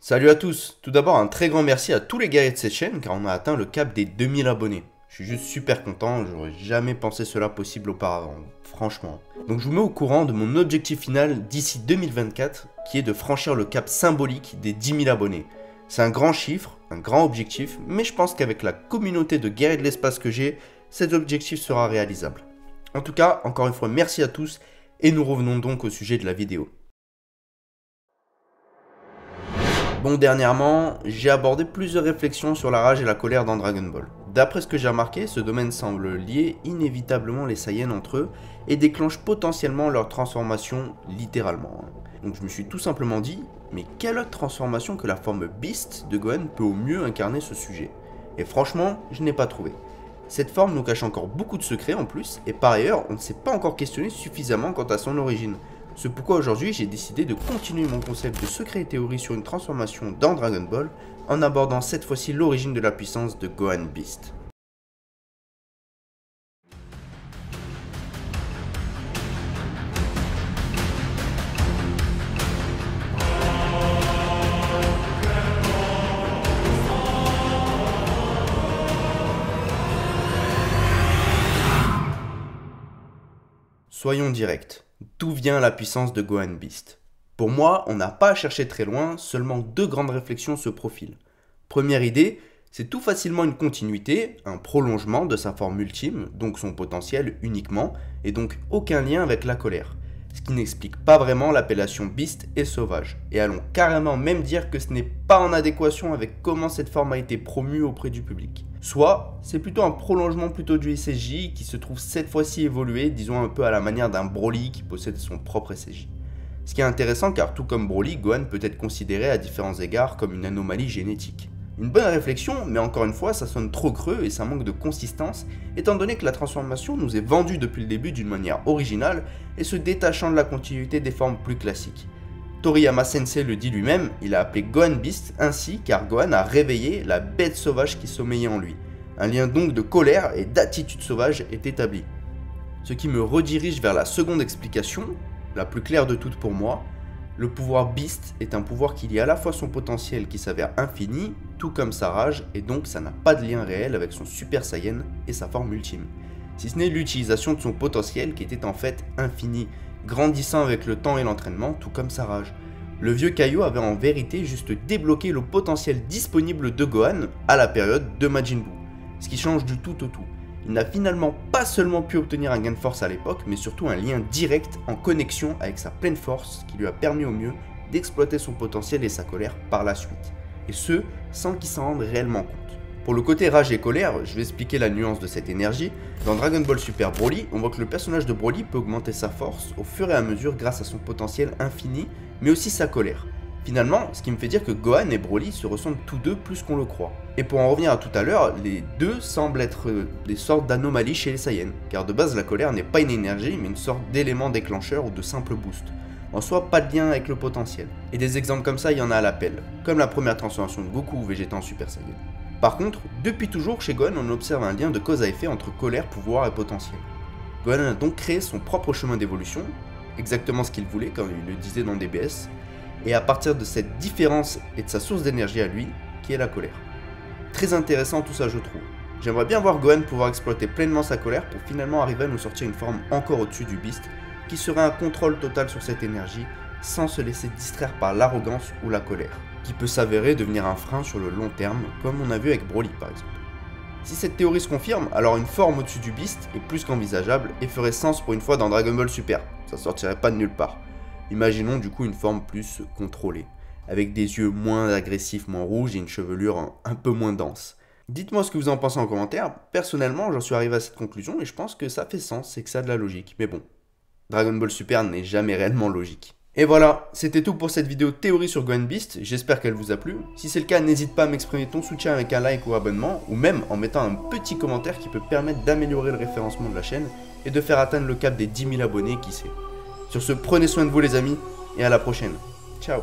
Salut à tous. Tout d'abord un très grand merci à tous les guerriers de cette chaîne car on a atteint le cap des 2000 abonnés. Je suis juste super content, j'aurais jamais pensé cela possible auparavant, franchement. Donc je vous mets au courant de mon objectif final d'ici 2024 qui est de franchir le cap symbolique des 10 000 abonnés. C'est un grand chiffre, un grand objectif, mais je pense qu'avec la communauté de guerriers de l'espace que j'ai, cet objectif sera réalisable. En tout cas, encore une fois, merci à tous et nous revenons donc au sujet de la vidéo. Bon, dernièrement, j'ai abordé plusieurs réflexions sur la rage et la colère dans Dragon Ball. D'après ce que j'ai remarqué, ce domaine semble lier inévitablement les Saiyans entre eux et déclenche potentiellement leur transformation littéralement. Donc je me suis tout simplement dit, mais quelle autre transformation que la forme Beast de Gohan peut au mieux incarner ce sujet? Et franchement, je n'ai pas trouvé. Cette forme nous cache encore beaucoup de secrets en plus, et par ailleurs, on ne s'est pas encore questionné suffisamment quant à son origine. C'est pourquoi aujourd'hui j'ai décidé de continuer mon concept de secret et théorie sur une transformation dans Dragon Ball, en abordant cette fois-ci l'origine de la puissance de Gohan Beast. Soyons directs. D'où vient la puissance de Gohan Beast? Pour moi, on n'a pas à chercher très loin, seulement deux grandes réflexions se profilent. Première idée, c'est tout facilement une continuité, un prolongement de sa forme ultime, donc son potentiel uniquement, et donc aucun lien avec la colère. Ce qui n'explique pas vraiment l'appellation Beast et sauvage, et allons carrément même dire que ce n'est pas en adéquation avec comment cette forme a été promue auprès du public. Soit, c'est plutôt un prolongement plutôt du SSJ qui se trouve cette fois-ci évolué, disons un peu à la manière d'un Broly qui possède son propre SSJ. Ce qui est intéressant car tout comme Broly, Gohan peut être considéré à différents égards comme une anomalie génétique. Une bonne réflexion, mais encore une fois, ça sonne trop creux et ça manque de consistance, étant donné que la transformation nous est vendue depuis le début d'une manière originale et se détachant de la continuité des formes plus classiques. Toriyama Sensei le dit lui-même, il a appelé Gohan Beast ainsi car Gohan a réveillé la bête sauvage qui sommeillait en lui. Un lien donc de colère et d'attitude sauvage est établi. Ce qui me redirige vers la seconde explication, la plus claire de toutes pour moi. Le pouvoir Beast est un pouvoir qui lie à la fois son potentiel qui s'avère infini, tout comme sa rage, et donc ça n'a pas de lien réel avec son Super Saiyan et sa forme ultime. Si ce n'est l'utilisation de son potentiel qui était en fait infini, grandissant avec le temps et l'entraînement, tout comme sa rage. Le vieux Kaio avait en vérité juste débloqué le potentiel disponible de Gohan à la période de Majin Buu, ce qui change du tout au tout. Il n'a finalement pas seulement pu obtenir un gain de force à l'époque, mais surtout un lien direct en connexion avec sa pleine force qui lui a permis au mieux d'exploiter son potentiel et sa colère par la suite. Et ce, sans qu'il s'en rende réellement compte. Pour le côté rage et colère, je vais expliquer la nuance de cette énergie. Dans Dragon Ball Super Broly, on voit que le personnage de Broly peut augmenter sa force au fur et à mesure grâce à son potentiel infini, mais aussi sa colère. Finalement, ce qui me fait dire que Gohan et Broly se ressemblent tous deux plus qu'on le croit. Et pour en revenir à tout à l'heure, les deux semblent être des sortes d'anomalies chez les Saiyans, car de base la colère n'est pas une énergie, mais une sorte d'élément déclencheur ou de simple boost. En soi, pas de lien avec le potentiel. Et des exemples comme ça, il y en a à l'appel, comme la première transformation de Goku ou Vegeta en Super Saiyan. Par contre, depuis toujours chez Gohan, on observe un lien de cause à effet entre colère, pouvoir et potentiel. Gohan a donc créé son propre chemin d'évolution, exactement ce qu'il voulait quand il le disait dans DBS, et à partir de cette différence et de sa source d'énergie à lui, qui est la colère. Très intéressant tout ça je trouve. J'aimerais bien voir Gohan pouvoir exploiter pleinement sa colère pour finalement arriver à nous sortir une forme encore au-dessus du Beast, qui serait un contrôle total sur cette énergie, sans se laisser distraire par l'arrogance ou la colère, qui peut s'avérer devenir un frein sur le long terme, comme on a vu avec Broly par exemple. Si cette théorie se confirme, alors une forme au-dessus du Beast est plus qu'envisageable et ferait sens pour une fois dans Dragon Ball Super, ça sortirait pas de nulle part. Imaginons du coup une forme plus contrôlée, avec des yeux moins agressifs, moins rouges et une chevelure un peu moins dense. Dites-moi ce que vous en pensez en commentaire, personnellement j'en suis arrivé à cette conclusion et je pense que ça fait sens et que ça a de la logique, mais bon, Dragon Ball Super n'est jamais réellement logique. Et voilà, c'était tout pour cette vidéo théorie sur Gohan Beast, j'espère qu'elle vous a plu. Si c'est le cas, n'hésite pas à m'exprimer ton soutien avec un like ou abonnement, ou même en mettant un petit commentaire qui peut permettre d'améliorer le référencement de la chaîne et de faire atteindre le cap des 10 000 abonnés, qui sait. Sur ce, prenez soin de vous les amis, et à la prochaine. Ciao.